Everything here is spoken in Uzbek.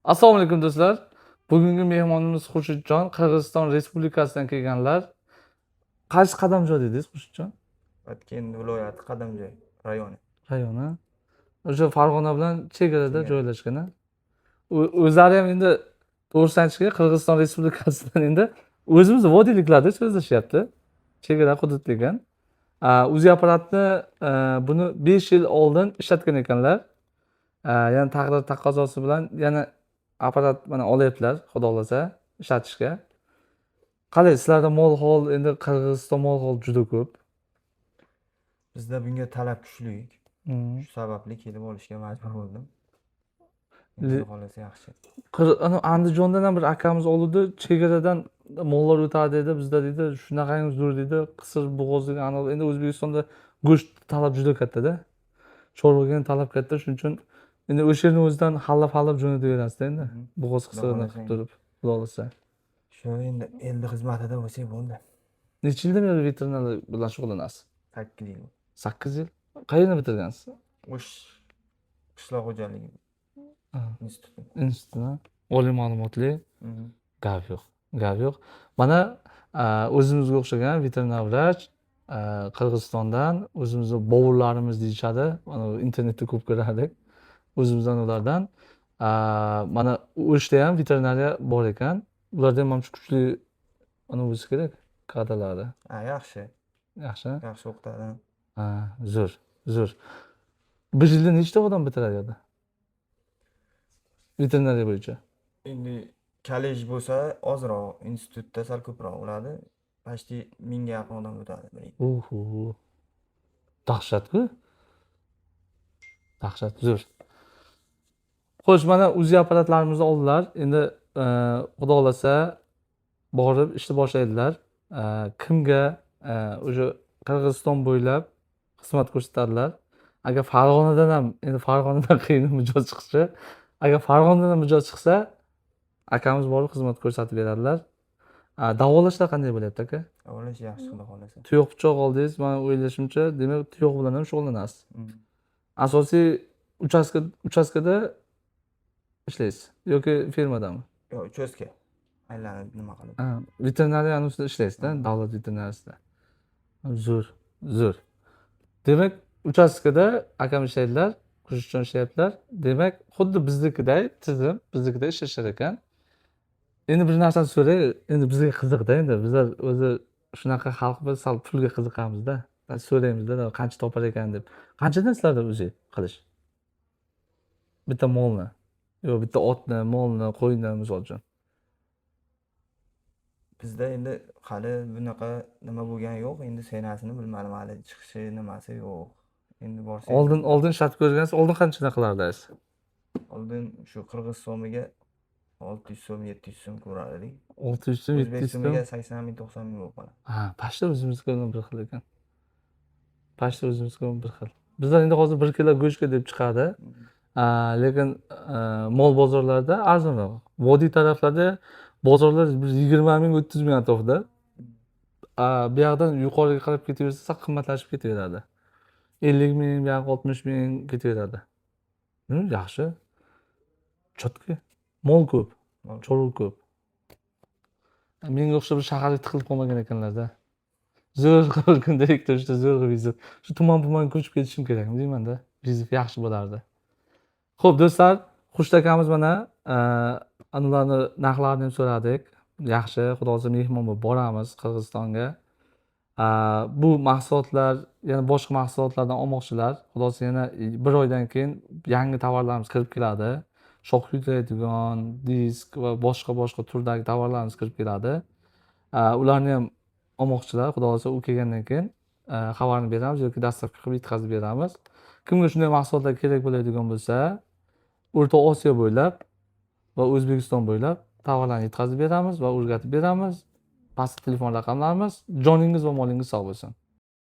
Assalomu alaykum do'stlar. Bugungi mehmonimiz Xurshidjon Qirg'iziston Respublikasidan kelganlar. Qaysi Qadamjoy dedingiz, Xurshidjon? Patken viloyati Qadamjoy rayoni. Rayoni. O'sha Farg'ona bilan chegarada Chegara. joylashgan. O'zlari ham endi to'g'risini aytishga Qirg'iziston Respublikasidan endi o'zimiz vodiyliklarda so'zlashyapti. Chegara hudud degan. Uzi apparatni buni 5 yil oldin ishlatgan ekanlar. Yana taqdir taqozosi bilan yana apparat mana olyaptilar, xudo xohlasa, ishlatishga. Qalay, sizlarda mol-hol, endi Qirg'iziston mol-hol juda ko'p. Bizda bunga talab kuchli. Mm. Shu sababli kelib olishga majbur bo'ldim. Le- Xudo xolasa yaxshi. Ana Andijondan ham bir akamiz oluvdi, chegaradan mollar o'tadi dedi, bizda dedi, shunaqangi zo'r dedi, qisir bo'g'ozlik aniq. Endi O'zbekistonda go'sht talab juda katta-da. Chorvaga talab katta, shuning uchun endi o'sha yerni o'zidan hallab jo'nataverasizda endi. Bo'g'oz qisig'ini qilib turib, xudo xohlasa. Shu endi eldi xizmatida bo'lsak bo'ldi. Necha yildan beri veterinarlar bilan shug'ullanasiz? 8 yil. 8 yil. Qayerda bitirgansiz? O'sh qishloq xo'jaligi Ha, instituti. institutdan. Oliy ma'lumotli. Mhm. Gap yo'q. Gap yo'q. Mana o'zimizga o'xshagan veterinar vrach Qirg'izistondan o'zimizni bovurlarimiz deyishadi. Mana internetda ko'p ko'rardik. O'zimizdan ulardan. Mana o'shda ham veterinariya bor ekan. Ularda ham manimcha kuchli ana bo'lsa kerak kadrlari. Yaxshi. Yaxshi. Yaxshi o'qitadi. Zo'r, zo'r. Bir yilda nechta odam bitiradi yerda? Veterinariya bo'yicha. Endi kollej bo'lsa ozroq, institutda sal ko'proq bo'ladi. Почти 1000 ga yaqin odam o'tadi bir yil. Oho. Dahshat-ku. Dahshat, zo'r. Xo'sh, mana uzi apparatlarimizni oldilar. Endi xudo xolasa borib ishni boshlaydilar. Kimga o'sha Qirg'iziston bo'ylab xizmat ko'rsatadilar. Agar Farg'onadan ham, endi Farg'onadan qiyin mijoz chiqishi, agar Farg'onadan ham mijoz chiqsa, akamiz borib xizmat ko'rsatib beradilar. Davolashlar qanday bo'lyapti aka? Davolash yaxshi, xudo xolasa. Tuyoq pichoq oldingiz, men o'ylashimcha, demak tuyoq bilan ham shug'ullanasiz. Asosiy uchastkada ishlaysiz yoki fermadami? Yo'q, uchastka. Aylanib nima qilib. Veterinariyani ustida ishlaysiz-da, davlat veterinariyasida. Zo'r, zo'r. Demak, uchastkada akam ishlaydilar, Xurshidjon ishlayaptilar. Demak, xuddi biznikiday tizim, biznikiday ishlashar ekan. Endi bir narsani so'ray, endi bizga qiziqda, endi bizlar o'zi shunaqa xalq biz sal pulga qiziqamizda. So'raymizda, qancha topar ekan deb. Qanchadan sizlarda o'zi qilish? Bitta molni, yo'q bitta otni, molni, qo'yni misol uchun. Bizda endi hali bunaqa nima bo'lgani yo'q. Endi senasini bilmadim, hali chiqishi nimasi yo'q. Endi borsangiz Oldin shart ko'rgansiz, oldin qanchadan qilardingiz? oldin shu qirg'iz so'miga 600 so'm, 700 so'm ko'rar edik. 600 so'm, O'zbek 700 so'm. so'miga 80 ming, 90 ming bo'lib qoladi. Pashta o'zimizga bilan bir xil ekan. Pashta o'zimizga bilan bir xil. Bizlar endi hozir 1 kilo go'shtga deb chiqadi. Lekin mol bozorlarida arzonroq. Vodiy taraflarda bozorlar 20 ming, 30 ming atrofida. Bu yoqdan yuqoriga qarab ketaversa, sal qimmatlashib ketaveradi. 50 ming, bu yoq 60 ming ketaveradi. Yaxshi. Chotki. Mol ko'p, chorva ko'p. Menga o'xshab bir shaharga tiqilib qolmagan ekanlar-da. Zo'r bir kunda elektrishda zo'r vizit. Shu tuman ko'chib ketishim kerak deyman-da. Vizit yaxshi bo'lardi. Xo'p, do'stlar, Xurshid akamiz mana ularni narxlarini ham so'radik. Yaxshi, xudo xolasa mehmon bo'lib boramiz Qirg'izistonga. Bu mahsulotlar, yana boshqa mahsulotlardan olmoqchilar. Xudo xolasa yana 1 oydan keyin yangi tovarlarimiz kirib keladi. Shox yuklaydigan, disk va boshqa turdagi tovarlarimiz kirib keladi. Ularni ham olmoqchilar. Xudo xolasa u kelgandan keyin xabarini beramiz yoki dastavka qilib yetkazib beramiz. Kimga shunday mahsulotlar kerak bo'ladigan bo'lsa, O'rta Osiyo bo'ylab va O'zbekiston bo'ylab tovarlarni yetkazib beramiz va o'rgatib beramiz. Pastki telefon raqamlarimiz. Joningiz va molingiz sog' bo'lsin.